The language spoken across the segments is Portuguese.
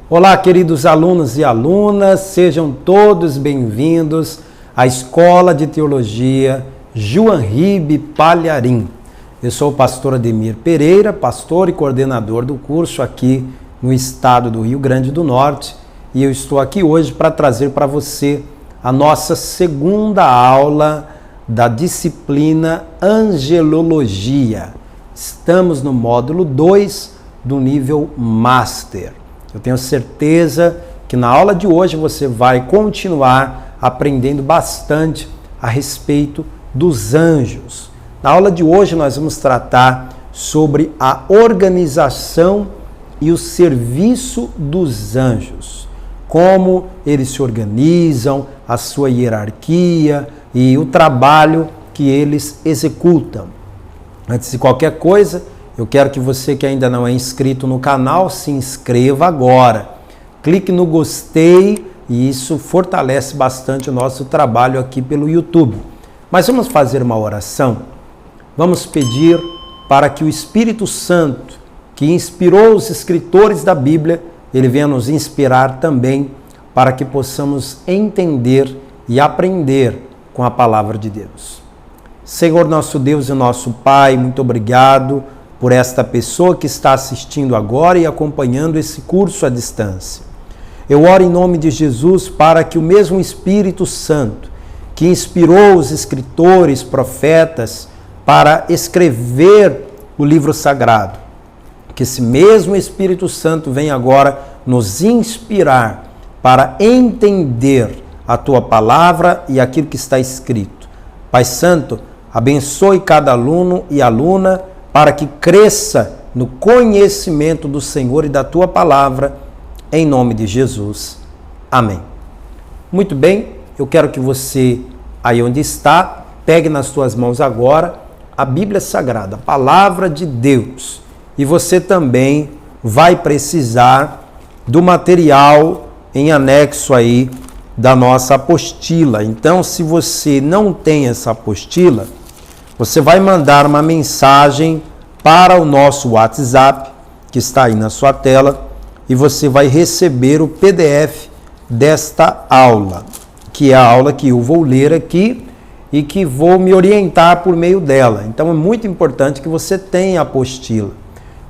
Olá, queridos alunos e alunas, sejam todos bem-vindos à Escola de Teologia João Ribe Palharim. Eu sou o pastor Ademir Pereira, pastor e coordenador do curso aqui no estado do Rio Grande do Norte, e eu estou aqui hoje para trazer para você a nossa segunda aula da disciplina Angelologia. Estamos no módulo 2 do nível Master. Eu tenho certeza que na aula de hoje você vai continuar aprendendo bastante a respeito dos anjos. Na aula de hoje nós vamos tratar sobre a organização e o serviço dos anjos. Como eles se organizam, a sua hierarquia e o trabalho que eles executam. Antes de qualquer coisa, eu quero que você que ainda não é inscrito no canal, se inscreva agora. Clique no gostei e isso fortalece bastante o nosso trabalho aqui pelo YouTube. Mas vamos fazer uma oração? Vamos pedir para que o Espírito Santo, que inspirou os escritores da Bíblia, ele venha nos inspirar também para que possamos entender e aprender com a palavra de Deus. Senhor nosso Deus e nosso Pai, muito obrigado por esta pessoa que está assistindo agora e acompanhando esse curso à distância. Eu oro em nome de Jesus para que o mesmo Espírito Santo, que inspirou os escritores, profetas, para escrever o livro sagrado, que esse mesmo Espírito Santo venha agora nos inspirar para entender a Tua palavra e aquilo que está escrito. Pai Santo, abençoe cada aluno e aluna para que cresça no conhecimento do Senhor e da Tua palavra, em nome de Jesus. Amém. Muito bem, eu quero que você, aí onde está, pegue nas suas mãos agora a Bíblia Sagrada, a Palavra de Deus. E você também vai precisar do material em anexo aí da nossa apostila. Então, se você não tem essa apostila, você vai mandar uma mensagem para o nosso WhatsApp, que está aí na sua tela, e você vai receber o PDF desta aula, que é a aula que eu vou ler aqui e que vou me orientar por meio dela. Então, é muito importante que você tenha a apostila,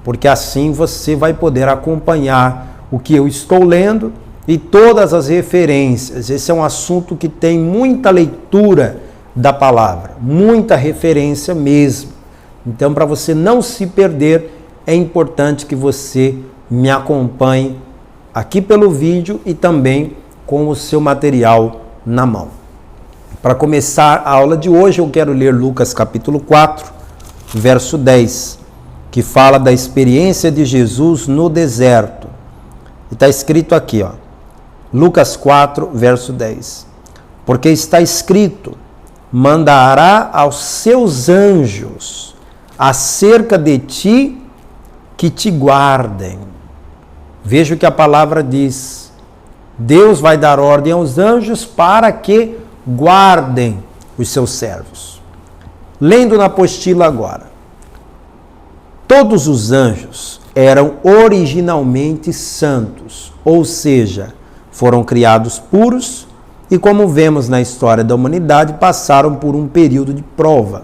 porque assim você vai poder acompanhar o que eu estou lendo e todas as referências. Esse é um assunto que tem muita leitura da palavra, muita referência mesmo. Então, para você não se perder, é importante que você me acompanhe aqui pelo vídeo e também com o seu material na mão. Para começar a aula de hoje, eu quero ler Lucas capítulo 4, verso 10, que fala da experiência de Jesus no deserto. E está escrito aqui, ó, Lucas 4, verso 10. Porque está escrito: mandará aos seus anjos acerca de ti que te guardem. Veja o que a palavra diz. Deus vai dar ordem aos anjos para que guardem os seus servos. Lendo na apostila agora. Todos os anjos eram originalmente santos, ou seja, foram criados puros e, como vemos na história da humanidade, passaram por um período de prova.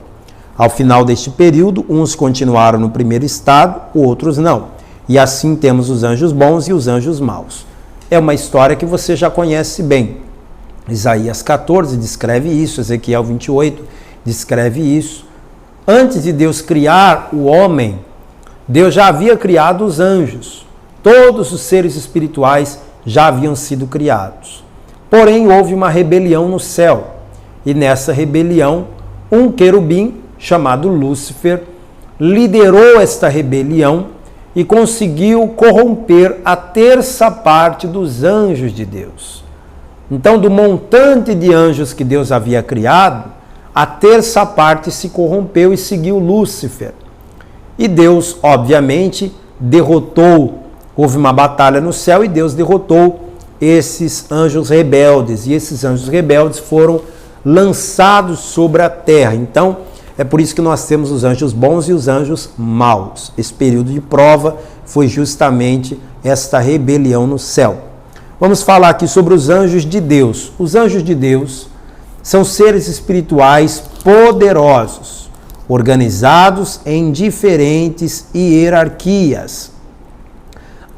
Ao final deste período, uns continuaram no primeiro estado, outros não. E assim temos os anjos bons e os anjos maus. É uma história que você já conhece bem. Isaías 14 descreve isso, Ezequiel 28 descreve isso. Antes de Deus criar o homem, Deus já havia criado os anjos. Todos os seres espirituais já haviam sido criados. Porém, houve uma rebelião no céu. E nessa rebelião, um querubim, chamado Lúcifer, liderou esta rebelião e conseguiu corromper a terça parte dos anjos de Deus. Então, do montante de anjos que Deus havia criado, a terça parte se corrompeu e seguiu Lúcifer. E Deus, obviamente, derrotou. Houve uma batalha no céu e Deus derrotou esses anjos rebeldes. E esses anjos rebeldes foram lançados sobre a terra. Então, é por isso que nós temos os anjos bons e os anjos maus. Esse período de prova foi justamente esta rebelião no céu. Vamos falar aqui sobre os anjos de Deus. Os anjos de Deus são seres espirituais poderosos, organizados em diferentes hierarquias.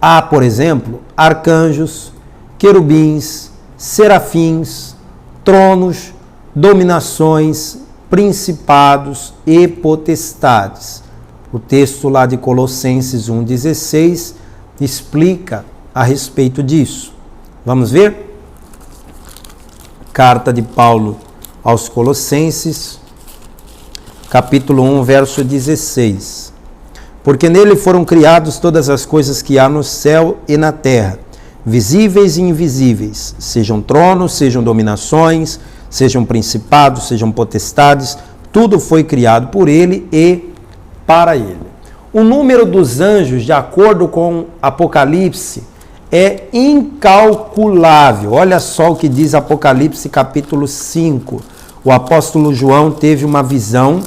Há, por exemplo, arcanjos, querubins, serafins, tronos, dominações, principados e potestades. O texto lá de Colossenses 1,16 explica a respeito disso. Vamos ver? Carta de Paulo aos Colossenses, capítulo 1, verso 16. Porque nele foram criadas todas as coisas que há no céu e na terra, visíveis e invisíveis, sejam tronos, sejam dominações, sejam principados, sejam potestades, tudo foi criado por ele e para ele. O número dos anjos, de acordo com Apocalipse, é incalculável. Olha só o que diz Apocalipse capítulo 5. O apóstolo João teve uma visão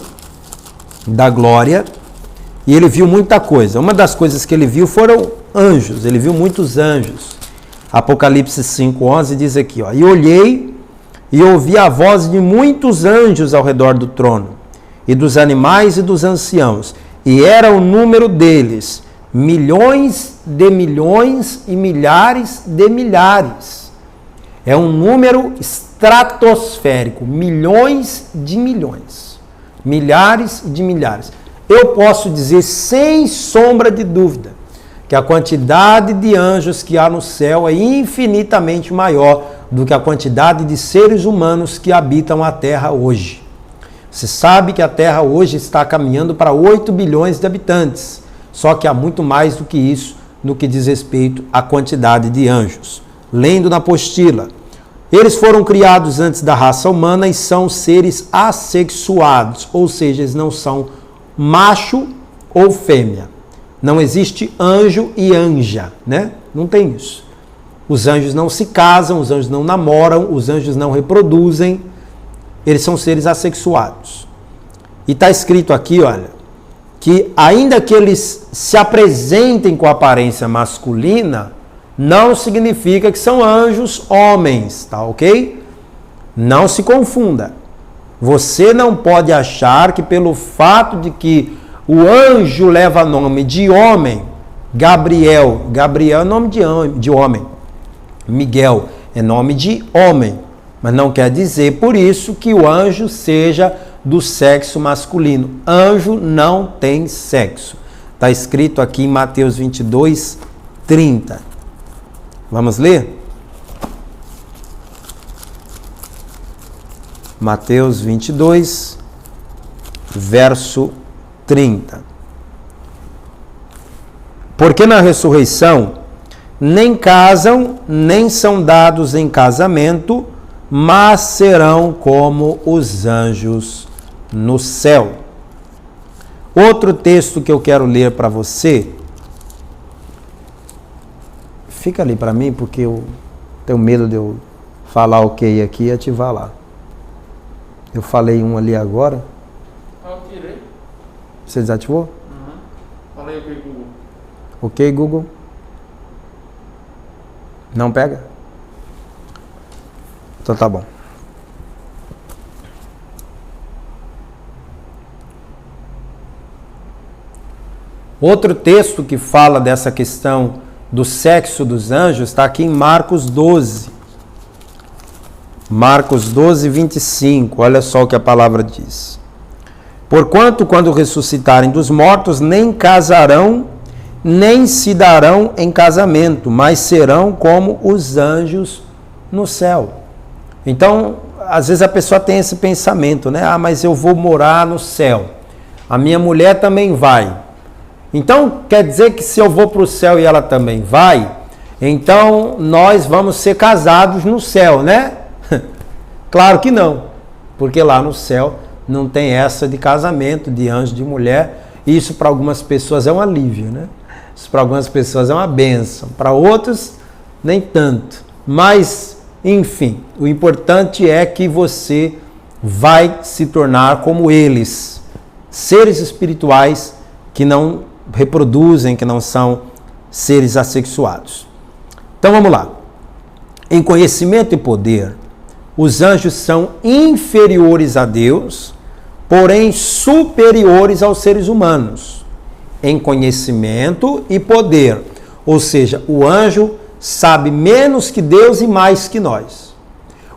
da glória e ele viu muita coisa. Uma das coisas que ele viu foram anjos, ele viu muitos anjos. Apocalipse 5:11 diz aqui, ó, e olhei e ouvi a voz de muitos anjos ao redor do trono, e dos animais e dos anciãos, e era o número deles, milhões de milhões e milhares de milhares. É um número estratosférico, milhões de milhões, milhares de milhares. Eu posso dizer sem sombra de dúvida que a quantidade de anjos que há no céu é infinitamente maior do que a quantidade de seres humanos que habitam a Terra hoje. Você sabe que a Terra hoje está caminhando para 8 bilhões de habitantes, só que há muito mais do que isso no que diz respeito à quantidade de anjos. Lendo na apostila, eles foram criados antes da raça humana e são seres assexuados, ou seja, eles não são macho ou fêmea. Não existe anjo e anja, né? Não tem isso. Os anjos não se casam, os anjos não namoram, os anjos não reproduzem. Eles são seres assexuados. E está escrito aqui, olha, que ainda que eles se apresentem com aparência masculina, não significa que são anjos homens, tá ok? Não se confunda. Você não pode achar que pelo fato de que o anjo leva nome de homem, Gabriel é nome de homem, Miguel é nome de homem, mas não quer dizer por isso que o anjo seja do sexo masculino. Anjo não tem sexo. Está escrito aqui em Mateus 22, 30. Vamos ler? Mateus 22, verso 30. Porque na ressurreição nem casam, nem são dados em casamento, mas serão como os anjos no céu. Outro texto que eu quero ler para você, fica ali para mim, porque eu tenho medo de eu falar ok aqui e ativar lá. Eu falei um ali agora. Eu tirei. Você desativou? Uhum. Falei ok, Google. Ok, Google. Não pega? Então tá bom. Outro texto que fala dessa questão do sexo dos anjos está aqui em Marcos 12. Marcos 12, 25. Olha só o que a palavra diz. Porquanto, quando ressuscitarem dos mortos, nem casarão, nem se darão em casamento, mas serão como os anjos no céu. Então, às vezes a pessoa tem esse pensamento, né? Ah, mas eu vou morar no céu. A minha mulher também vai. Então, quer dizer que se eu vou para o céu e ela também vai, então nós vamos ser casados no céu, né? Claro que não, porque lá no céu não tem essa de casamento, de anjo, de mulher. Isso para algumas pessoas é um alívio, né? Isso para algumas pessoas é uma bênção, para outros nem tanto. Mas, enfim, o importante é que você vai se tornar como eles, seres espirituais que não reproduzem, que não são seres assexuados. Então vamos lá. Em conhecimento e poder, os anjos são inferiores a Deus, porém superiores aos seres humanos. Em conhecimento e poder, ou seja, o anjo sabe menos que Deus e mais que nós.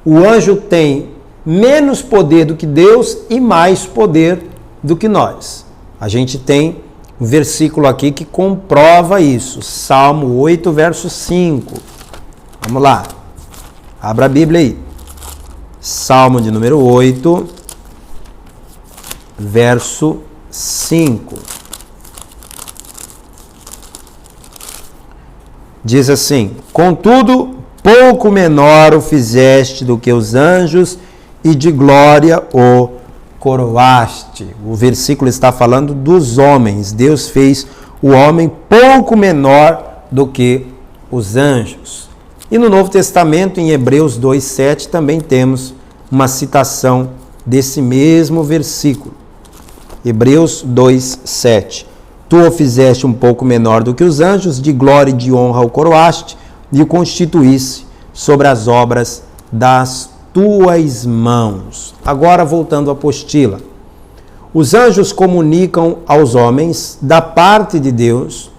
O anjo tem menos poder do que Deus e mais poder do que nós. A gente tem um versículo aqui que comprova isso. Salmo 8, verso 5. Vamos lá. Abra a Bíblia aí. Salmo de número 8, verso 5. Diz assim: contudo, pouco menor o fizeste do que os anjos, e de glória o coroaste. O versículo está falando dos homens. Deus fez o homem pouco menor do que os anjos. E no Novo Testamento, em Hebreus 2,7, também temos uma citação desse mesmo versículo. Hebreus 2,7. Tu o fizeste um pouco menor do que os anjos, de glória e de honra o coroaste, e o constituísse sobre as obras das tuas mãos. Agora, voltando à apostila. Os anjos comunicam aos homens, da parte de Deus,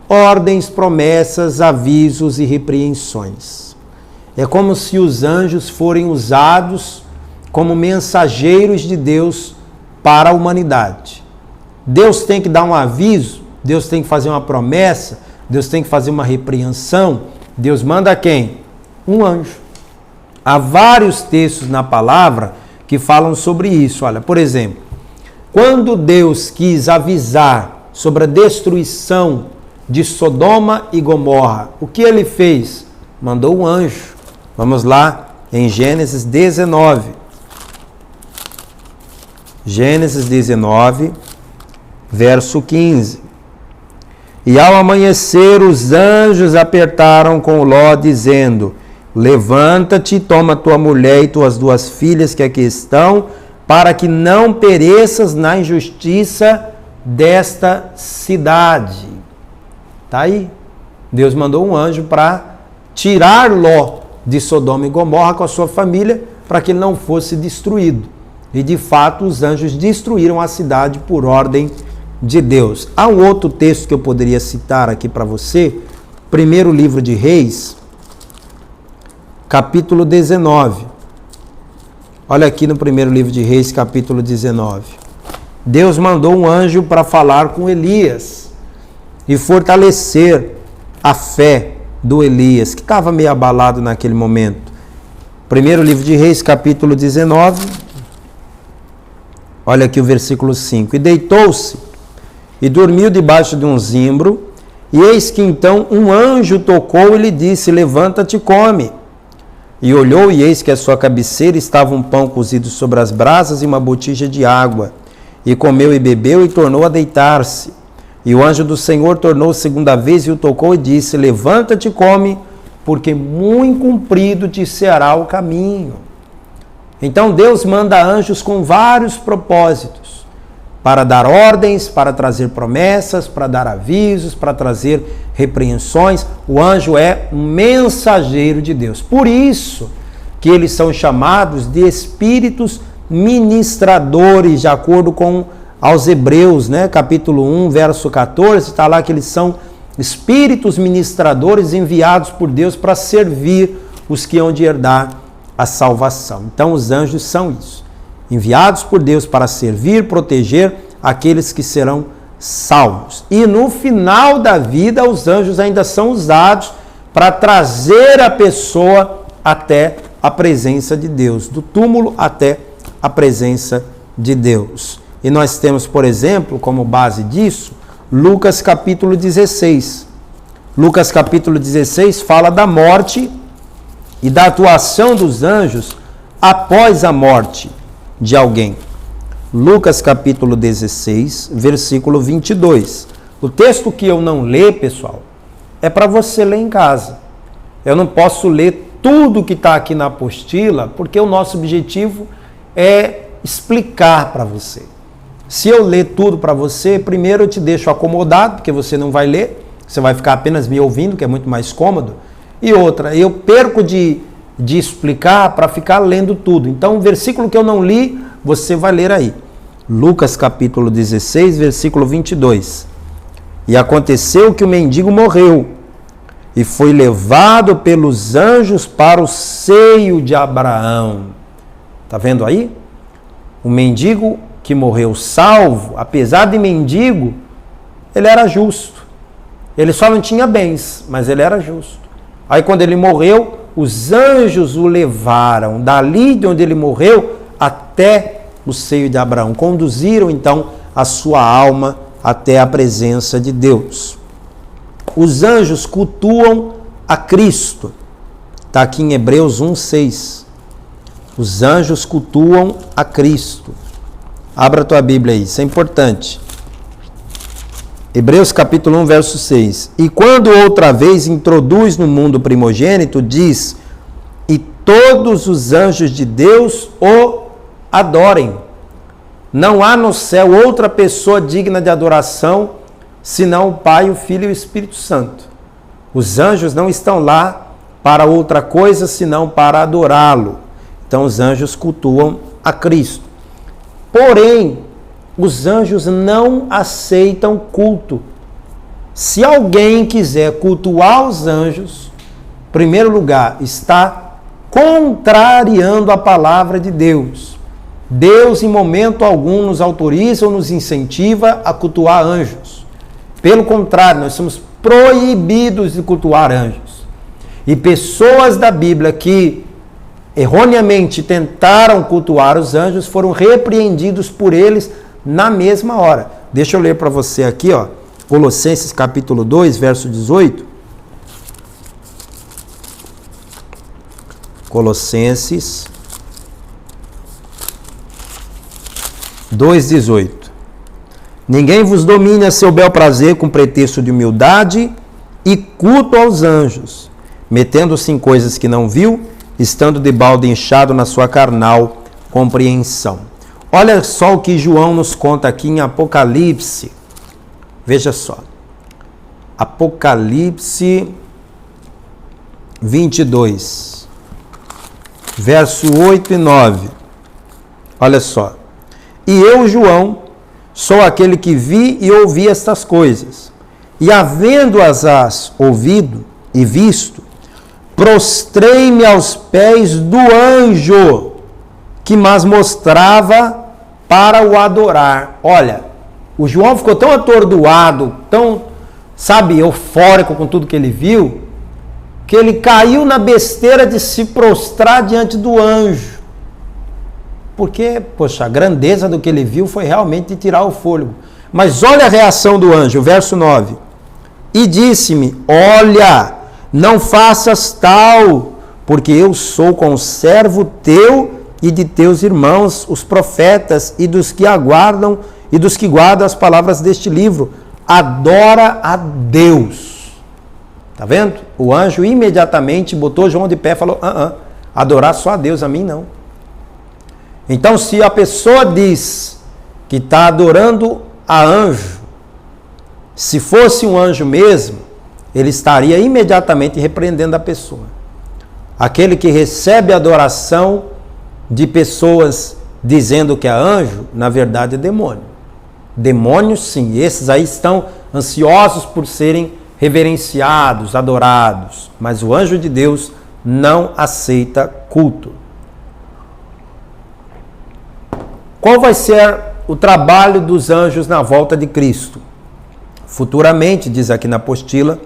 ordens, promessas, avisos e repreensões. É como se os anjos forem usados como mensageiros de Deus para a humanidade. Deus tem que dar um aviso, Deus tem que fazer uma promessa, Deus tem que fazer uma repreensão. Deus manda quem? Um anjo. Há vários textos na palavra que falam sobre isso. Olha, por exemplo, quando Deus quis avisar sobre a destruição de Sodoma e Gomorra, o que ele fez? Mandou um anjo. Vamos lá em Gênesis 19. Gênesis 19, verso 15. E ao amanhecer os anjos apertaram com Ló, dizendo: levanta-te, toma tua mulher e tuas duas filhas que aqui estão, para que não pereças na injustiça desta cidade. Está aí. Deus mandou um anjo para tirar Ló de Sodoma e Gomorra com a sua família, para que ele não fosse destruído. E de fato os anjos destruíram a cidade por ordem de Deus. Há um outro texto que eu poderia citar aqui para você. Primeiro livro de Reis, capítulo 19. Olha aqui no primeiro livro de Reis, capítulo 19. Deus mandou um anjo para falar com Elias e fortalecer a fé do Elias, que estava meio abalado naquele momento. Primeiro livro de Reis, capítulo 19. Olha aqui o versículo 5. E deitou-se e dormiu debaixo de um zimbro, e eis que então um anjo tocou e lhe disse: levanta-te e come. E olhou, e eis que à sua cabeceira estava um pão cozido sobre as brasas e uma botija de água. E comeu e bebeu e tornou a deitar-se. E o anjo do Senhor tornou segunda vez e o tocou e disse: levanta-te e come, porque muito comprido te será o caminho. Então Deus manda anjos com vários propósitos, para dar ordens, para trazer promessas, para dar avisos, para trazer repreensões. O anjo é um mensageiro de Deus. Por isso que eles são chamados de espíritos ministradores, de acordo com aos Hebreus, capítulo 1, verso 14, está lá que eles são espíritos ministradores enviados por Deus para servir os que hão de herdar a salvação. Então os anjos são isso, enviados por Deus para servir, proteger aqueles que serão salvos. E no final da vida, os anjos ainda são usados para trazer a pessoa até a presença de Deus, do túmulo até a presença de Deus. E nós temos, por exemplo, como base disso, Lucas capítulo 16. Lucas capítulo 16 fala da morte e da atuação dos anjos após a morte de alguém. Lucas capítulo 16, versículo 22. O texto que eu não ler, pessoal, é para você ler em casa. Eu não posso ler tudo que está aqui na apostila, porque o nosso objetivo é explicar para você. Se eu ler tudo para você, primeiro eu te deixo acomodado, porque você não vai ler. você vai ficar apenas me ouvindo, que é muito mais cômodo. E outra, eu perco de explicar para ficar lendo tudo. Então, o versículo que eu não li, você vai ler aí. Lucas capítulo 16, versículo 22. E aconteceu que o mendigo morreu e foi levado pelos anjos para o seio de Abraão. Está vendo aí? O mendigo que morreu salvo, apesar de mendigo, ele era justo. Ele só não tinha bens, mas ele era justo. Aí quando ele morreu, os anjos o levaram dali de onde ele morreu até o seio de Abraão. Conduziram então a sua alma até a presença de Deus. Os anjos cultuam a Cristo. Está aqui em Hebreus 1:6. Os anjos cultuam a Cristo. Abra a tua Bíblia aí, isso é importante. Hebreus capítulo 1, verso 6. E quando outra vez introduz no mundo primogênito, diz: e todos os anjos de Deus o adorem. Não há no céu outra pessoa digna de adoração, senão o Pai, o Filho e o Espírito Santo. Os anjos não estão lá para outra coisa, senão para adorá-lo. Então os anjos cultuam a Cristo. Porém, os anjos não aceitam culto. Se alguém quiser cultuar os anjos, em primeiro lugar, está contrariando a palavra de Deus. Deus, em momento algum, nos autoriza ou nos incentiva a cultuar anjos. Pelo contrário, nós somos proibidos de cultuar anjos. E pessoas da Bíblia que erroneamente tentaram cultuar os anjos foram repreendidos por eles na mesma hora. Deixa eu ler para você aqui, ó, Colossenses capítulo 2, verso 18. Colossenses 2,18. Ninguém vos domine a seu bel prazer com pretexto de humildade e culto aos anjos, metendo-se em coisas que não viu, estando de balde inchado na sua carnal compreensão. Olha só o que João nos conta aqui em Apocalipse. Veja só. Apocalipse 22, verso 8 e 9. Olha só. E eu, João, sou aquele que vi e ouvi estas coisas. E havendo-as ouvido e visto, prostrei-me aos pés do anjo que mas mostrava para o adorar. Olha, o João ficou tão atordoado, tão, eufórico com tudo que ele viu, que ele caiu na besteira de se prostrar diante do anjo. Porque, a grandeza do que ele viu foi realmente de tirar o fôlego. Mas olha a reação do anjo, verso 9. E disse-me: olha, não faças tal, porque eu sou conservo teu e de teus irmãos, os profetas, e dos que aguardam e dos que guardam as palavras deste livro. Adora a Deus. Tá vendo? O anjo imediatamente botou João de pé e falou: adorar só a Deus, a mim não. Então, se a pessoa diz que está adorando a anjo, se fosse um anjo mesmo, ele estaria imediatamente repreendendo a pessoa. Aquele que recebe adoração de pessoas dizendo que é anjo, na verdade é demônio. Demônios, sim, esses aí estão ansiosos por serem reverenciados, adorados, mas o anjo de Deus não aceita culto. Qual vai ser o trabalho dos anjos na volta de Cristo? Futuramente, diz aqui na apostila,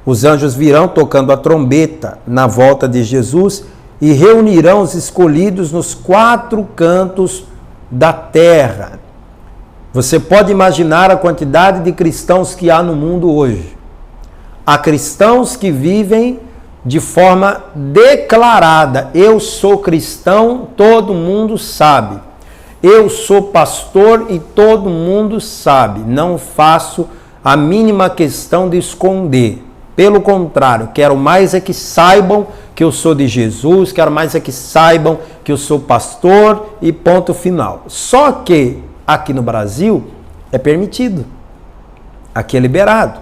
os anjos virão tocando a trombeta na volta de Jesus e reunirão os escolhidos nos 4 cantos da terra. Você pode imaginar a quantidade de cristãos que há no mundo hoje. Há cristãos que vivem de forma declarada. Eu sou cristão, todo mundo sabe. Eu sou pastor e todo mundo sabe. Não faço a mínima questão de esconder. Pelo contrário, quero mais é que saibam que eu sou de Jesus, quero mais é que saibam que eu sou pastor e ponto final. Só que aqui no Brasil é permitido. Aqui é liberado.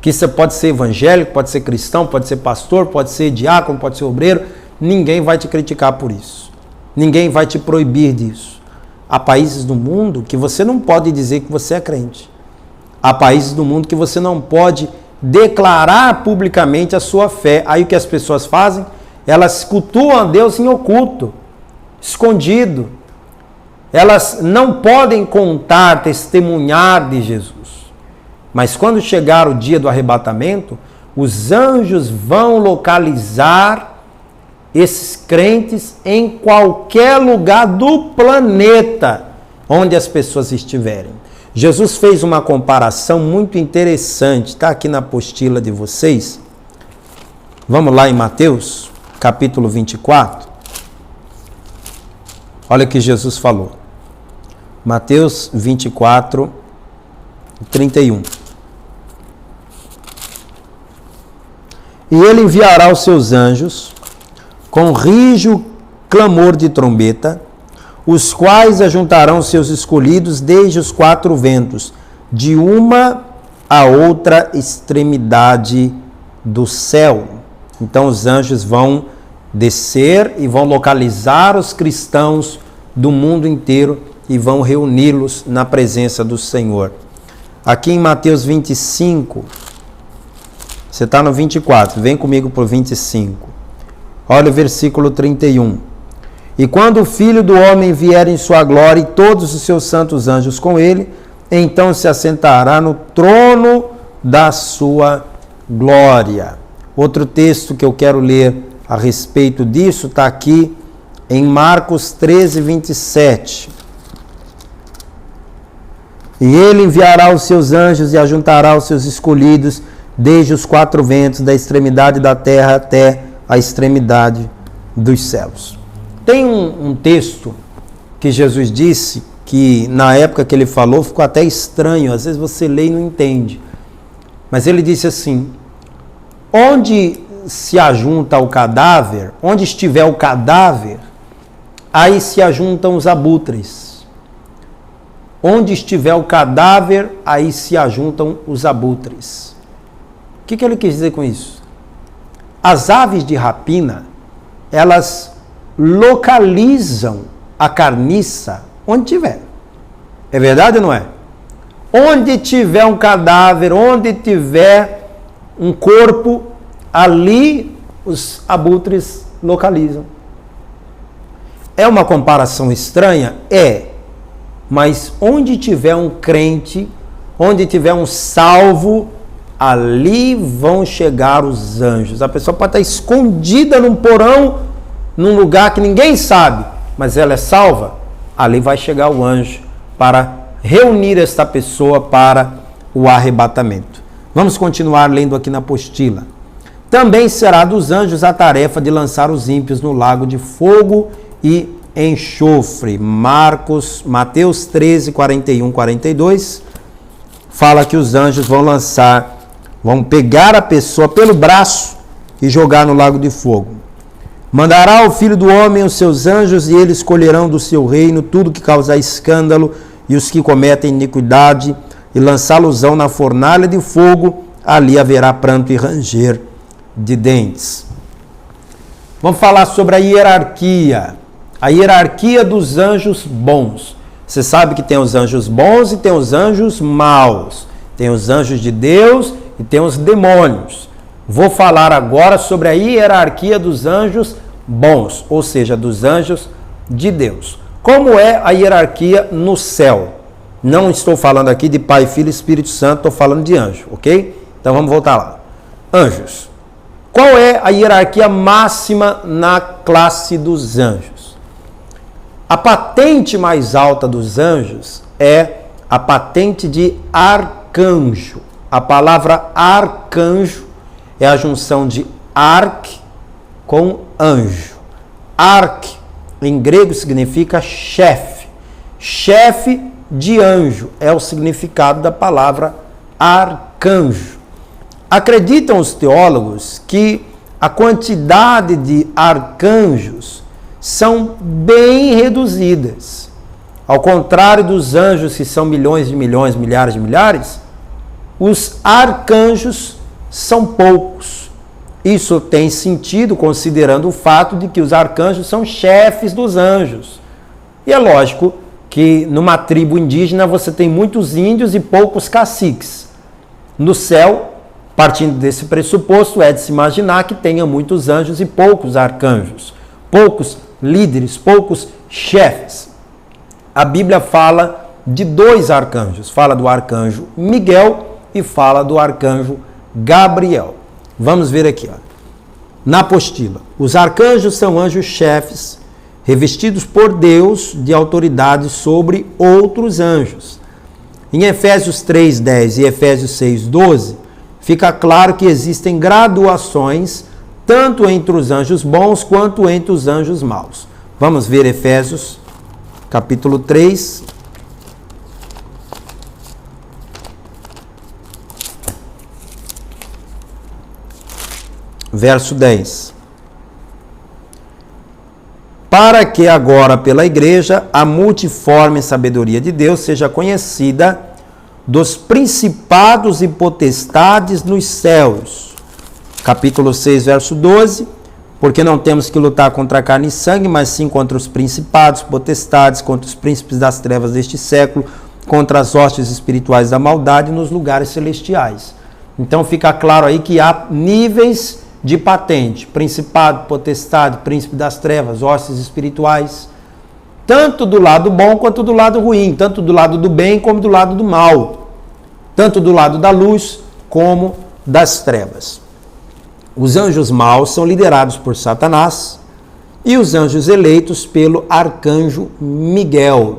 que você pode ser evangélico, pode ser cristão, pode ser pastor, pode ser diácono, pode ser obreiro, ninguém vai te criticar por isso. Ninguém vai te proibir disso. Há países do mundo que você não pode dizer que você é crente. Há países do mundo que você não pode declarar publicamente a sua fé. Aí o que as pessoas fazem? Elas cultuam a Deus em oculto, escondido. Elas não podem contar, testemunhar de Jesus. Mas quando chegar o dia do arrebatamento, os anjos vão localizar esses crentes em qualquer lugar do planeta onde as pessoas estiverem. Jesus fez uma comparação muito interessante, está aqui na apostila de vocês. Vamos lá em Mateus, capítulo 24. Olha o que Jesus falou. Mateus 24, 31. E ele enviará os seus anjos com rijo clamor de trombeta, os quais ajuntarão seus escolhidos desde os quatro ventos, de uma a outra extremidade do céu. Então os anjos vão descer e vão localizar os cristãos do mundo inteiro e vão reuni-los na presença do Senhor. Aqui em Mateus 25, você está no 24, vem comigo para o 25. Olha o versículo 31. E quando o Filho do Homem vier em sua glória e todos os seus santos anjos com ele, então se assentará no trono da sua glória. Outro texto que eu quero ler a respeito disso está aqui em Marcos 13, 27. E ele enviará os seus anjos e ajuntará os seus escolhidos desde os quatro ventos, da extremidade da terra até a extremidade dos céus. Tem um texto que Jesus disse que na época que ele falou ficou até estranho, às vezes você lê e não entende. Mas ele disse assim: onde se ajunta o cadáver, onde estiver o cadáver, aí se ajuntam os abutres. Onde estiver o cadáver, aí se ajuntam os abutres. O que ele quis dizer com isso? As aves de rapina, elas localizam a carniça onde tiver. É verdade ou não é? Onde tiver um cadáver, onde tiver um corpo, ali os abutres localizam. É uma comparação estranha? É. Mas onde tiver um crente, onde tiver um salvo, ali vão chegar os anjos. A pessoa pode estar escondida num porão, num lugar que ninguém sabe, mas ela é salva. Ali vai chegar o anjo para reunir esta pessoa para o arrebatamento. Vamos continuar lendo aqui na apostila. Também será dos anjos a tarefa de lançar os ímpios no lago de fogo e enxofre. Mateus 13, 41, 42, fala que os anjos vão pegar a pessoa pelo braço e jogar no lago de fogo. Mandará o Filho do Homem os seus anjos e eles colherão do seu reino tudo que causar escândalo e os que cometem iniquidade e lançá-los-ão na fornalha de fogo, ali haverá pranto e ranger de dentes. Vamos falar sobre a hierarquia dos anjos bons. Você sabe que tem os anjos bons e tem os anjos maus. Tem os anjos de Deus e tem os demônios. Vou falar agora sobre a hierarquia dos anjos bons, ou seja, dos anjos de Deus. Como é a hierarquia no céu? Não estou falando aqui de Pai, Filho e Espírito Santo, estou falando de anjo, ok? Então vamos voltar lá. Anjos. Qual é a hierarquia máxima na classe dos anjos? A patente mais alta dos anjos é a patente de arcanjo. A palavra arcanjo é a junção de arque com anjo. Arque, em grego, significa chefe. Chefe de anjo é o significado da palavra arcanjo. Acreditam os teólogos que a quantidade de arcanjos são bem reduzidas. Ao contrário dos anjos, que são milhões de milhões, milhares de milhares, os arcanjos são poucos. Isso tem sentido considerando o fato de que os arcanjos são chefes dos anjos. E é lógico que numa tribo indígena você tem muitos índios e poucos caciques. No céu, partindo desse pressuposto, é de se imaginar que tenha muitos anjos e poucos arcanjos, poucos líderes, poucos chefes. A Bíblia fala de 2 arcanjos, fala do arcanjo Miguel e fala do arcanjo Gabriel. Vamos ver aqui, ó. Na apostila. Os arcanjos são anjos chefes, revestidos por Deus de autoridade sobre outros anjos. Em Efésios 3:10 e Efésios 6:12, fica claro que existem graduações tanto entre os anjos bons quanto entre os anjos maus. Vamos ver Efésios, capítulo 3. Verso 10. Para que agora pela igreja a multiforme sabedoria de Deus seja conhecida dos principados e potestades nos céus. Capítulo 6, verso 12. Porque não temos que lutar contra carne e sangue, mas sim contra os principados, potestades, contra os príncipes das trevas deste século, contra as hostes espirituais da maldade nos lugares celestiais. Então fica claro aí que há níveis de patente, principado, potestade, príncipe das trevas, hostes espirituais, tanto do lado bom quanto do lado ruim, tanto do lado do bem como do lado do mal, tanto do lado da luz como das trevas. Os anjos maus são liderados por Satanás e os anjos eleitos pelo arcanjo Miguel.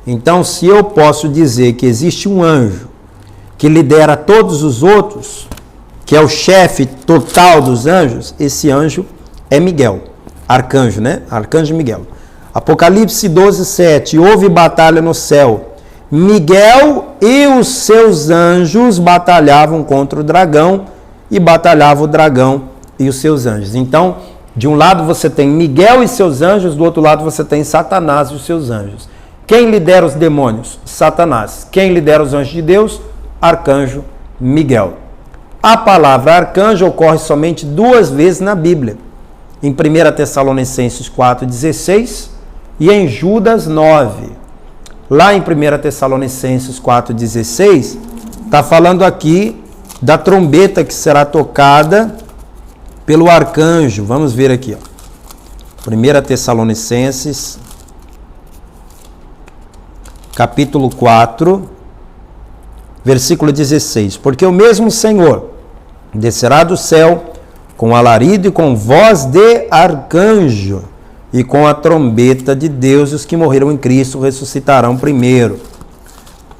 Então, se eu posso dizer que existe um anjo que lidera todos os outros, que é o chefe total dos anjos, esse anjo é Miguel, arcanjo, né? Arcanjo Miguel. Apocalipse 12:7, houve batalha no céu. Miguel e os seus anjos batalhavam contra o dragão e batalhava o dragão e os seus anjos. Então, de um lado você tem Miguel e seus anjos, do outro lado você tem Satanás e os seus anjos. Quem lidera os demônios? Satanás. Quem lidera os anjos de Deus? Arcanjo Miguel. A palavra arcanjo ocorre somente 2 vezes na Bíblia. Em 1 Tessalonicenses 4,16 e em Judas 9. Lá em 1 Tessalonicenses 4,16, está falando aqui da trombeta que será tocada pelo arcanjo. Vamos ver aqui, ó. 1 Tessalonicenses, capítulo 4, versículo 16. Porque o mesmo Senhor descerá do céu com alarido e com voz de arcanjo e com a trombeta de Deus, e os que morreram em Cristo ressuscitarão primeiro.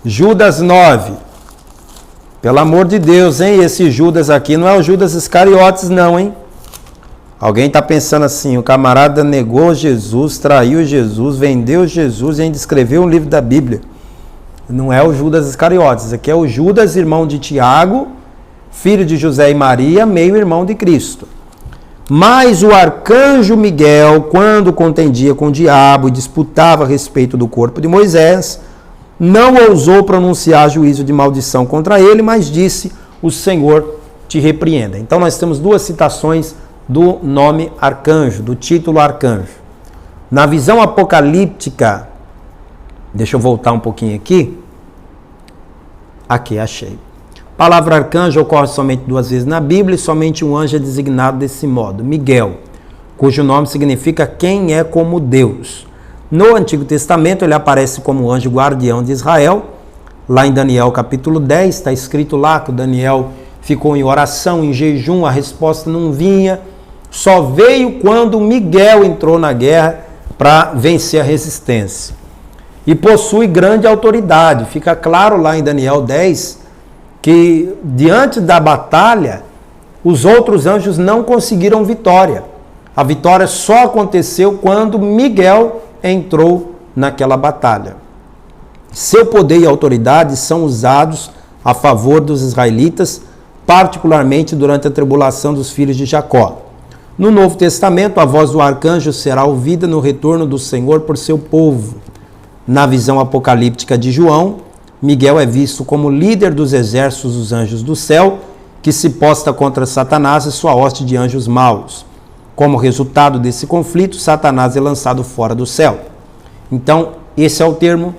Judas 9. Pelo amor de Deus, hein? Esse Judas aqui não é o Judas Iscariotes, não, hein? Alguém está pensando assim, o camarada negou Jesus, traiu Jesus, vendeu Jesus e ainda escreveu um livro da Bíblia. Não é o Judas Iscariotes, aqui é o Judas, irmão de Tiago, filho de José e Maria, meio-irmão de Cristo. Mas o arcanjo Miguel, quando contendia com o diabo e disputava a respeito do corpo de Moisés, não ousou pronunciar juízo de maldição contra ele, mas disse, o Senhor te repreenda. Então nós temos 2 citações do nome arcanjo, do título arcanjo. Na visão apocalíptica, deixa eu voltar um pouquinho aqui. Aqui, achei. A palavra arcanjo ocorre somente 2 vezes na Bíblia e somente um anjo é designado desse modo, Miguel, cujo nome significa quem é como Deus. No Antigo Testamento ele aparece como anjo guardião de Israel. Lá em Daniel capítulo 10 está escrito lá que o Daniel ficou em oração, em jejum, a resposta não vinha. Só veio quando Miguel entrou na guerra para vencer a resistência. E possui grande autoridade. Fica claro lá em Daniel 10 que diante da batalha, os outros anjos não conseguiram vitória. A vitória só aconteceu quando Miguel entrou naquela batalha. Seu poder e autoridade são usados a favor dos israelitas, particularmente durante a tribulação dos filhos de Jacó. No Novo Testamento, a voz do arcanjo será ouvida no retorno do Senhor por seu povo. Na visão apocalíptica de João, Miguel é visto como líder dos exércitos dos anjos do céu, que se posta contra Satanás e sua hoste de anjos maus. Como resultado desse conflito, Satanás é lançado fora do céu. Então, esse é o termo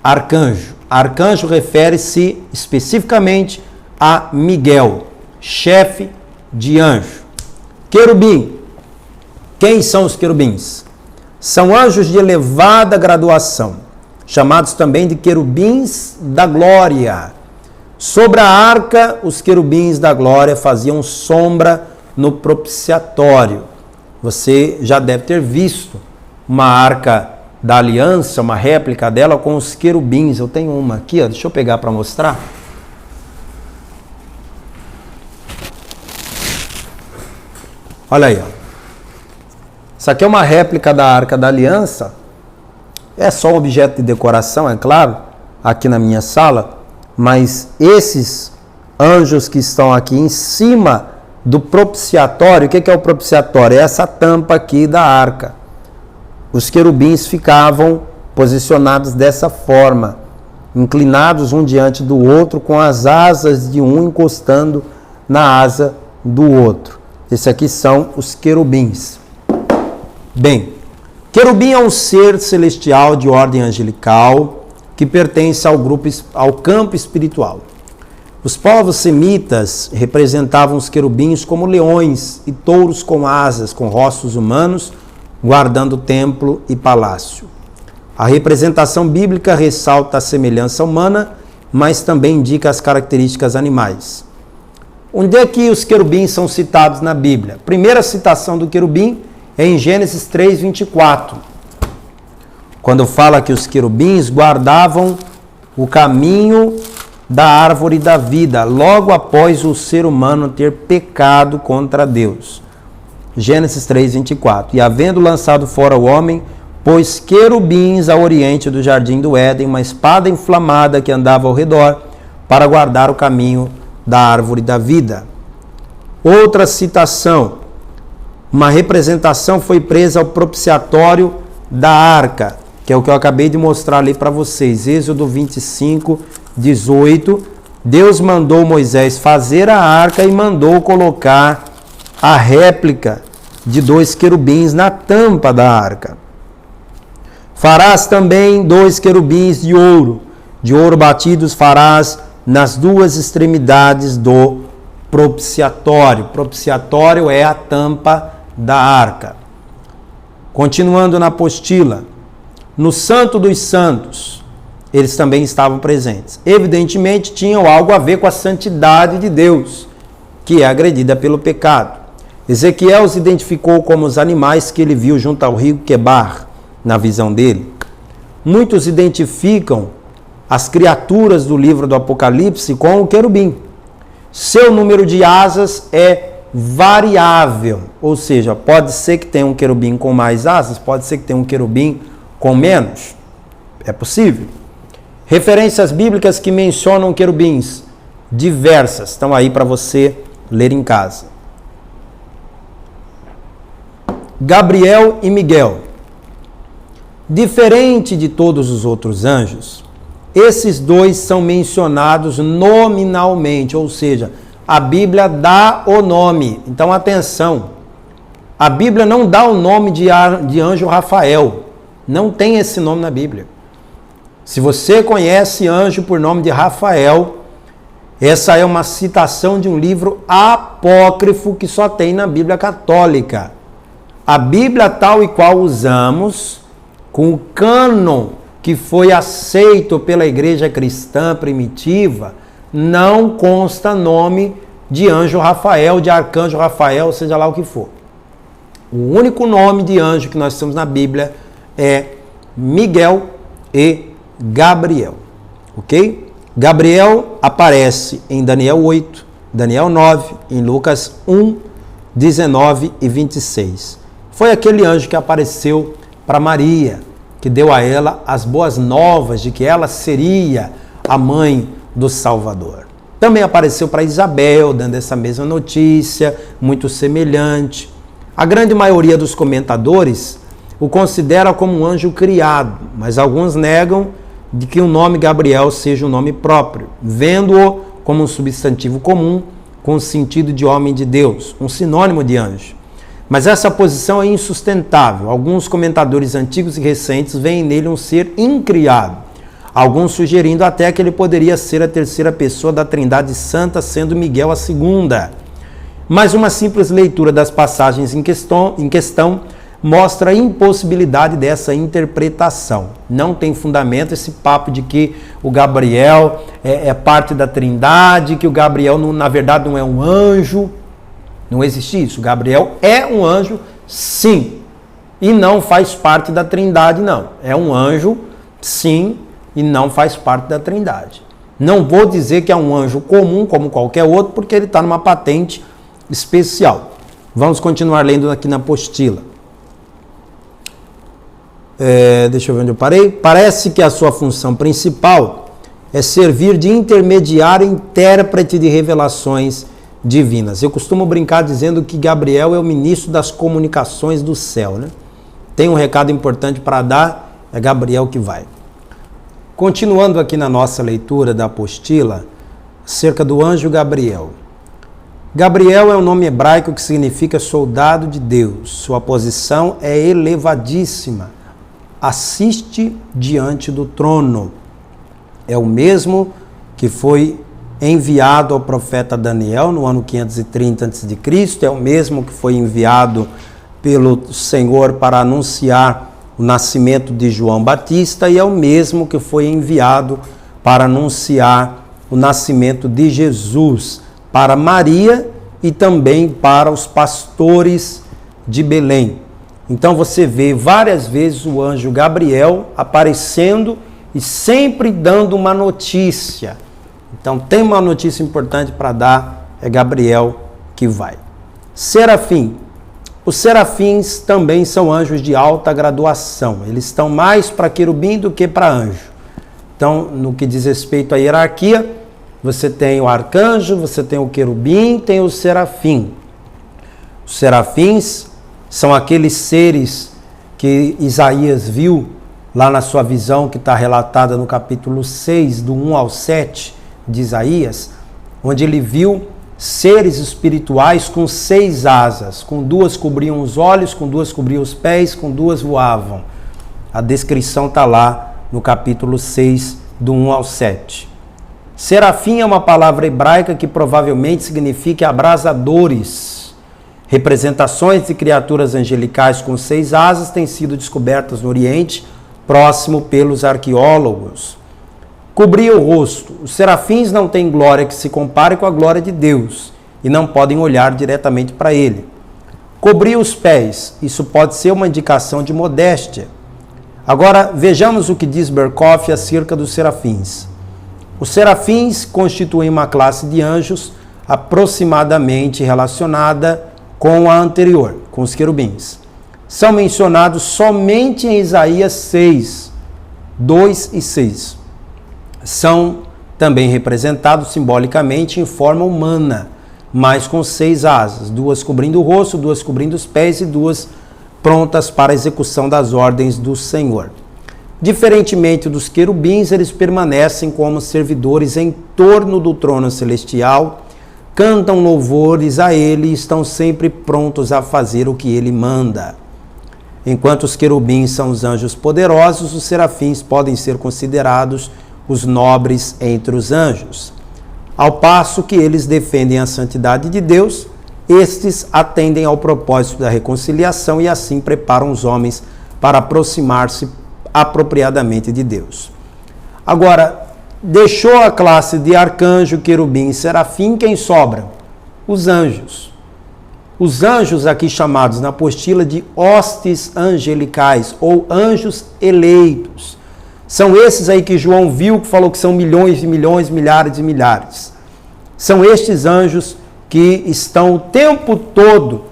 arcanjo. Arcanjo refere-se especificamente a Miguel, chefe de anjo. Querubim. Quem são os querubins? São anjos de elevada graduação, chamados também de querubins da glória. Sobre a arca, os querubins da glória faziam sombra no propiciatório. Você já deve ter visto uma arca da aliança, uma réplica dela com os querubins. Eu tenho uma aqui, ó, deixa eu pegar para mostrar. Olha aí, ó. Isso aqui é uma réplica da Arca da Aliança. É só um objeto de decoração, é claro, aqui na minha sala. Mas esses anjos que estão aqui em cima do propiciatório, o que é o propiciatório? É essa tampa aqui da arca. Os querubins ficavam posicionados dessa forma, inclinados um diante do outro, com as asas de um encostando na asa do outro. Esses aqui são os querubins. Bem, querubim é um ser celestial de ordem angelical que pertence ao campo espiritual. Os povos semitas representavam os querubins como leões e touros com asas, com rostos humanos, guardando templo e palácio. A representação bíblica ressalta a semelhança humana, mas também indica as características animais. Onde é que os querubins são citados na Bíblia? A primeira citação do querubim é em Gênesis 3:24, quando fala que os querubins guardavam o caminho da árvore da vida, logo após o ser humano ter pecado contra Deus. Gênesis 3:24. E havendo lançado fora o homem, pôs querubins ao oriente do jardim do Éden, uma espada inflamada que andava ao redor, para guardar o caminho da árvore da vida. Outra citação, uma representação foi presa ao propiciatório da arca, que é o que eu acabei de mostrar ali para vocês. Êxodo 25:18. Deus mandou Moisés fazer a arca e mandou colocar a réplica de 2 querubins na tampa da arca. Farás também 2 querubins de ouro batidos farás nas 2 extremidades do propiciatório. Propiciatório é a tampa da arca. Continuando na apostila, no Santo dos Santos, eles também estavam presentes. Evidentemente, tinham algo a ver com a santidade de Deus, que é agredida pelo pecado. Ezequiel os identificou como os animais que ele viu junto ao rio Quebar, na visão dele. Muitos identificam as criaturas do livro do Apocalipse com o querubim. Seu número de asas é variável, ou seja, pode ser que tenha um querubim com mais asas, pode ser que tenha um querubim com menos. É possível. Referências bíblicas que mencionam querubins diversas estão aí para você ler em casa. Gabriel e Miguel. Diferente de todos os outros anjos, esses dois são mencionados nominalmente, ou seja, a Bíblia dá o nome. Então, atenção, a Bíblia não dá o nome de anjo Rafael, não tem esse nome na Bíblia. Se você conhece anjo por nome de Rafael, essa é uma citação de um livro apócrifo que só tem na Bíblia católica. A Bíblia tal e qual usamos, com o cânon que foi aceito pela igreja cristã primitiva, não consta nome de anjo Rafael, de arcanjo Rafael, seja lá o que for. O único nome de anjo que nós temos na Bíblia é Miguel e Gabriel, ok? Gabriel aparece em Daniel 8, Daniel 9, em Lucas 1, 19 e 26. Foi aquele anjo que apareceu para Maria, que deu a ela as boas novas de que ela seria a mãe do Salvador. Também apareceu para Isabel, dando essa mesma notícia, muito semelhante. A grande maioria dos comentadores o considera como um anjo criado, mas alguns negam de que o nome Gabriel seja um nome próprio, vendo-o como um substantivo comum, com o sentido de homem de Deus, um sinônimo de anjo. Mas essa posição é insustentável. Alguns comentadores antigos e recentes veem nele um ser incriado, alguns sugerindo até que ele poderia ser a terceira pessoa da Trindade Santa, sendo Miguel a segunda. Mas uma simples leitura das passagens em questão mostra a impossibilidade dessa interpretação. Não tem fundamento esse papo de que o Gabriel é parte da Trindade, que o Gabriel, na verdade, não é um anjo. Não existe isso. O Gabriel é um anjo, sim, e não faz parte da Trindade, não. É um anjo, sim, e não faz parte da Trindade. Não vou dizer que é um anjo comum, como qualquer outro, porque ele está numa patente especial. Vamos continuar lendo aqui na apostila. Deixa eu ver onde eu parei. Parece que a sua função principal é servir de intermediário, intérprete de revelações divinas. Eu costumo brincar dizendo que Gabriel é o ministro das comunicações do céu, né? Tem um recado importante para dar, é Gabriel que vai. Continuando aqui na nossa leitura da apostila, acerca do anjo Gabriel. Gabriel é um nome hebraico que significa soldado de Deus. Sua posição é elevadíssima. Assiste diante do trono. É o mesmo que foi enviado ao profeta Daniel no ano 530 a.C., é o mesmo que foi enviado pelo Senhor para anunciar o nascimento de João Batista e é o mesmo que foi enviado para anunciar o nascimento de Jesus para Maria e também para os pastores de Belém. Então você vê várias vezes o anjo Gabriel aparecendo e sempre dando uma notícia. Então tem uma notícia importante para dar, é Gabriel que vai. Serafim. Os serafins também são anjos de alta graduação. Eles estão mais para querubim do que para anjo. Então, no que diz respeito à hierarquia, você tem o arcanjo, você tem o querubim, tem o serafim. Os serafins são aqueles seres que Isaías viu lá na sua visão, que está relatada no capítulo 6, do 1 ao 7 de Isaías, onde ele viu seres espirituais com 6 asas, com 2 cobriam os olhos, com 2 cobriam os pés, com 2 voavam. A descrição está lá no capítulo 6, do 1 ao 7. Serafim é uma palavra hebraica que provavelmente significa abrasadores. Representações de criaturas angelicais com 6 asas têm sido descobertas no Oriente Próximo pelos arqueólogos. Cobria o rosto. Os serafins não têm glória que se compare com a glória de Deus e não podem olhar diretamente para ele. Cobria os pés. Isso pode ser uma indicação de modéstia. Agora, vejamos o que diz Berkhoff acerca dos serafins. Os serafins constituem uma classe de anjos aproximadamente relacionada com a anterior, com os querubins. São mencionados somente em Isaías 6, 2 e 6. São também representados simbolicamente em forma humana, mas com 6 asas, 2 cobrindo o rosto, 2 cobrindo os pés e 2 prontas para a execução das ordens do Senhor. Diferentemente dos querubins, eles permanecem como servidores em torno do trono celestial, cantam louvores a ele e estão sempre prontos a fazer o que ele manda. Enquanto os querubins são os anjos poderosos, os serafins podem ser considerados os nobres entre os anjos. Ao passo que eles defendem a santidade de Deus, estes atendem ao propósito da reconciliação e assim preparam os homens para aproximar-se apropriadamente de Deus. Agora, deixou a classe de arcanjo, querubim e serafim, quem sobra? Os anjos. Os anjos aqui chamados na apostila de hostes angelicais ou anjos eleitos. São esses aí que João viu, que falou que são milhões e milhões, milhares e milhares. São estes anjos que estão o tempo todo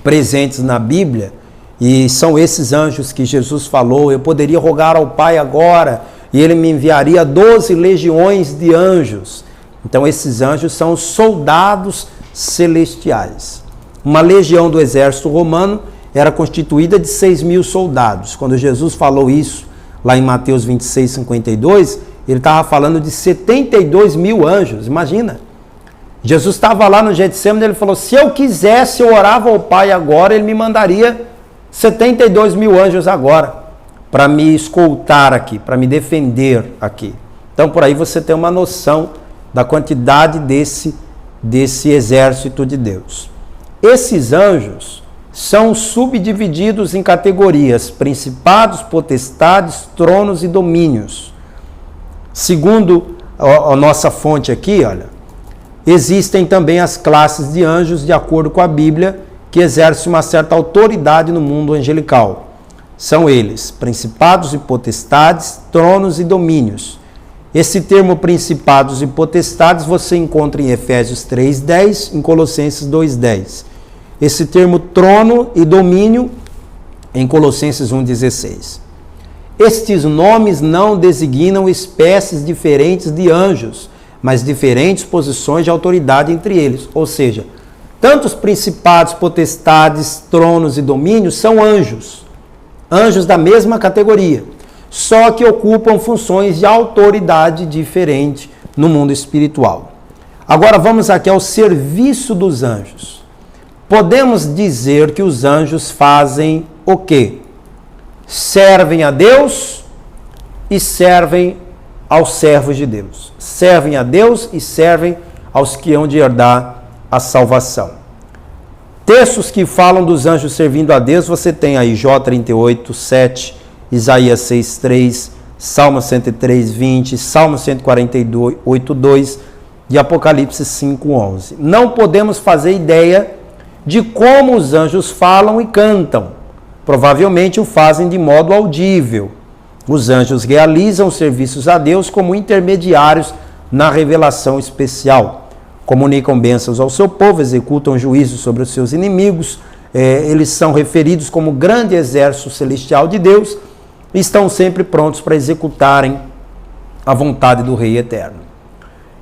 presentes na Bíblia e são esses anjos que Jesus falou, eu poderia rogar ao Pai agora e ele me enviaria 12 legiões de anjos. Então esses anjos são os soldados celestiais. Uma legião do exército romano era constituída de 6.000 soldados. Quando Jesus falou isso lá em Mateus 26, 52, ele estava falando de 72 mil anjos, imagina. Jesus estava lá no Getsemane, ele falou, se eu quisesse, eu orava ao Pai agora, ele me mandaria 72 mil anjos agora, para me escoltar aqui, para me defender aqui. Então, por aí você tem uma noção da quantidade desse exército de Deus. Esses anjos são subdivididos em categorias: principados, potestades, tronos e domínios. Segundo a nossa fonte aqui, olha, existem também as classes de anjos, de acordo com a Bíblia, que exercem uma certa autoridade no mundo angelical. São eles: principados e potestades, tronos e domínios. Esse termo principados e potestades você encontra em Efésios 3:10, em Colossenses 2:10. Esse termo trono e domínio em Colossenses 1:16. Estes nomes não designam espécies diferentes de anjos, mas diferentes posições de autoridade entre eles. Ou seja, tanto os principados, potestades, tronos e domínios são anjos. Anjos da mesma categoria, só que ocupam funções de autoridade diferente no mundo espiritual. Agora vamos aqui ao serviço dos anjos. Podemos dizer que os anjos fazem o quê? Servem a Deus e servem aos servos de Deus. Servem a Deus e servem aos que hão de herdar a salvação. Textos que falam dos anjos servindo a Deus, você tem aí Jó 38:7, Isaías 6:3, Salmo 103:20, Salmo 148:2 e Apocalipse 5:11. Não podemos fazer ideia de como os anjos falam e cantam. Provavelmente o fazem de modo audível. Os anjos realizam serviços a Deus como intermediários na revelação especial. Comunicam bênçãos ao seu povo, executam juízos sobre os seus inimigos. Eles são referidos como grande exército celestial de Deus e estão sempre prontos para executarem a vontade do Rei Eterno.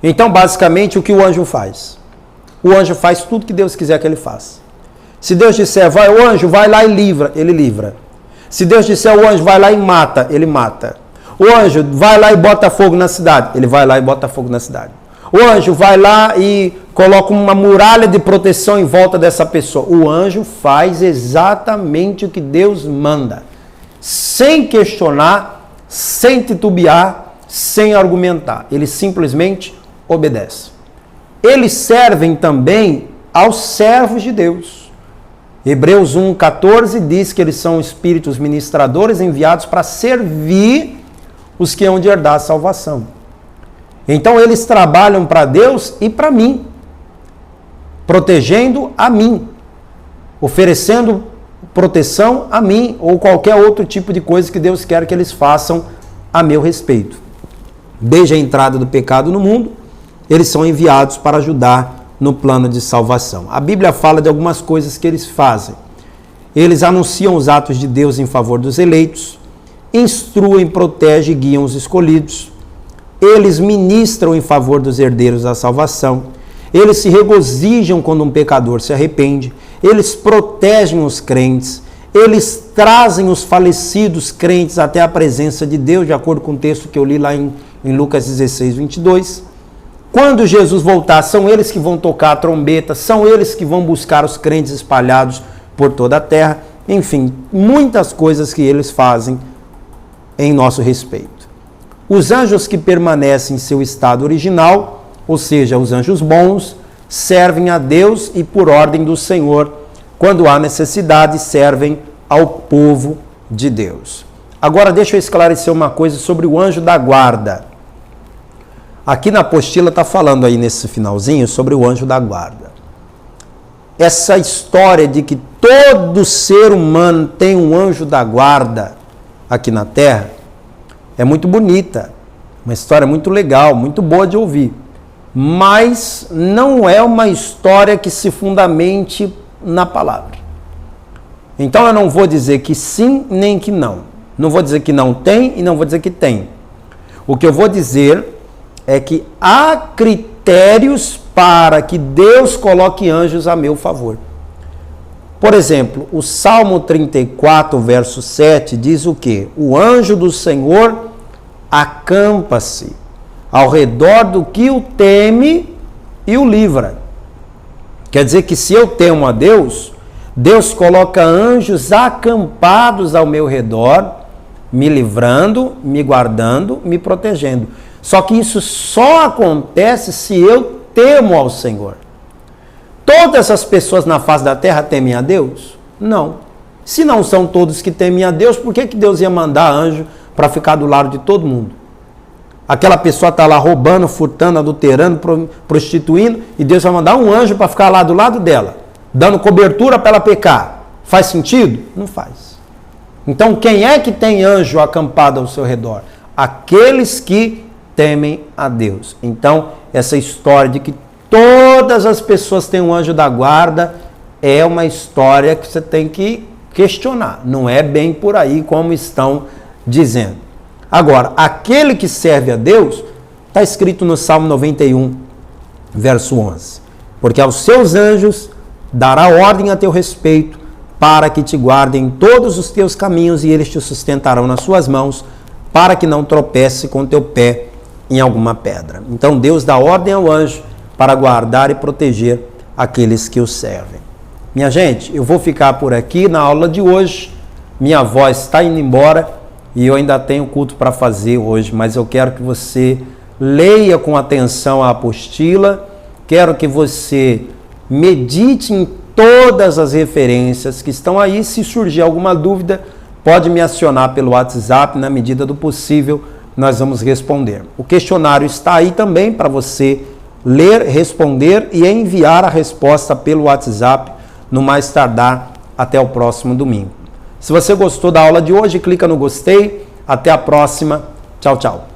Então, basicamente, o que o anjo faz? O anjo faz tudo que Deus quiser que ele faça. Se Deus disser, vai o anjo, vai lá e livra, ele livra. Se Deus disser, o anjo vai lá e mata, ele mata. O anjo vai lá e bota fogo na cidade, ele vai lá e bota fogo na cidade. O anjo vai lá e coloca uma muralha de proteção em volta dessa pessoa. O anjo faz exatamente o que Deus manda, sem questionar, sem titubear, sem argumentar. Ele simplesmente obedece. Eles servem também aos servos de Deus. Hebreus 1:14 diz que eles são espíritos ministradores enviados para servir os que hão de herdar a salvação. Então eles trabalham para Deus e para mim, protegendo a mim, oferecendo proteção a mim ou qualquer outro tipo de coisa que Deus quer que eles façam a meu respeito. Desde a entrada do pecado no mundo, eles são enviados para ajudar no plano de salvação. A Bíblia fala de algumas coisas que eles fazem. Eles anunciam os atos de Deus em favor dos eleitos, instruem, protegem e guiam os escolhidos. Eles ministram em favor dos herdeiros da salvação. Eles se regozijam quando um pecador se arrepende. Eles protegem os crentes. Eles trazem os falecidos crentes até a presença de Deus, de acordo com o texto que eu li lá em Lucas 16:22. Quando Jesus voltar, são eles que vão tocar a trombeta, são eles que vão buscar os crentes espalhados por toda a terra. Enfim, muitas coisas que eles fazem em nosso respeito. Os anjos que permanecem em seu estado original, ou seja, os anjos bons, servem a Deus e por ordem do Senhor. Quando há necessidade, servem ao povo de Deus. Agora deixa eu esclarecer uma coisa sobre o anjo da guarda. Aqui na apostila está falando aí nesse finalzinho sobre o anjo da guarda. Essa história de que todo ser humano tem um anjo da guarda aqui na Terra é muito bonita, uma história muito legal, muito boa de ouvir, mas não é uma história que se fundamente na palavra. Então eu não vou dizer que sim nem que não. Não vou dizer que não tem e não vou dizer que tem. O que eu vou dizer é que há critérios para que Deus coloque anjos a meu favor. Por exemplo, o Salmo 34, verso 7 diz o quê? O anjo do Senhor acampa-se ao redor do que o teme e o livra. Quer dizer que se eu temo a Deus, Deus coloca anjos acampados ao meu redor, me livrando, me guardando, me protegendo. Só que isso só acontece se eu temo ao Senhor. Todas as pessoas na face da terra temem a Deus? Não. Se não são todos que temem a Deus, por que Deus ia mandar anjo para ficar do lado de todo mundo? Aquela pessoa está lá roubando, furtando, adulterando, prostituindo, e Deus vai mandar um anjo para ficar lá do lado dela, dando cobertura para ela pecar. Faz sentido? Não faz. Então, quem é que tem anjo acampado ao seu redor? Aqueles que temem a Deus. Então, essa história de que todas as pessoas têm um anjo da guarda é uma história que você tem que questionar. Não é bem por aí como estão dizendo. Agora, aquele que serve a Deus, está escrito no Salmo 91, verso 11. Porque aos seus anjos dará ordem a teu respeito, para que te guardem todos os teus caminhos, e eles te sustentarão nas suas mãos, para que não tropece com teu pé em alguma pedra. Então Deus dá ordem ao anjo para guardar e proteger aqueles que o servem. Minha gente, eu vou ficar por aqui na aula de hoje. Minha avó está indo embora e eu ainda tenho culto para fazer hoje, mas eu quero que você leia com atenção a apostila, quero que você medite em todas as referências que estão aí. Se surgir alguma dúvida, pode me acionar pelo WhatsApp, na medida do possível, nós vamos responder. O questionário está aí também para você ler, responder e enviar a resposta pelo WhatsApp no mais tardar até o próximo domingo. Se você gostou da aula de hoje, clica no gostei. Até a próxima. Tchau, tchau.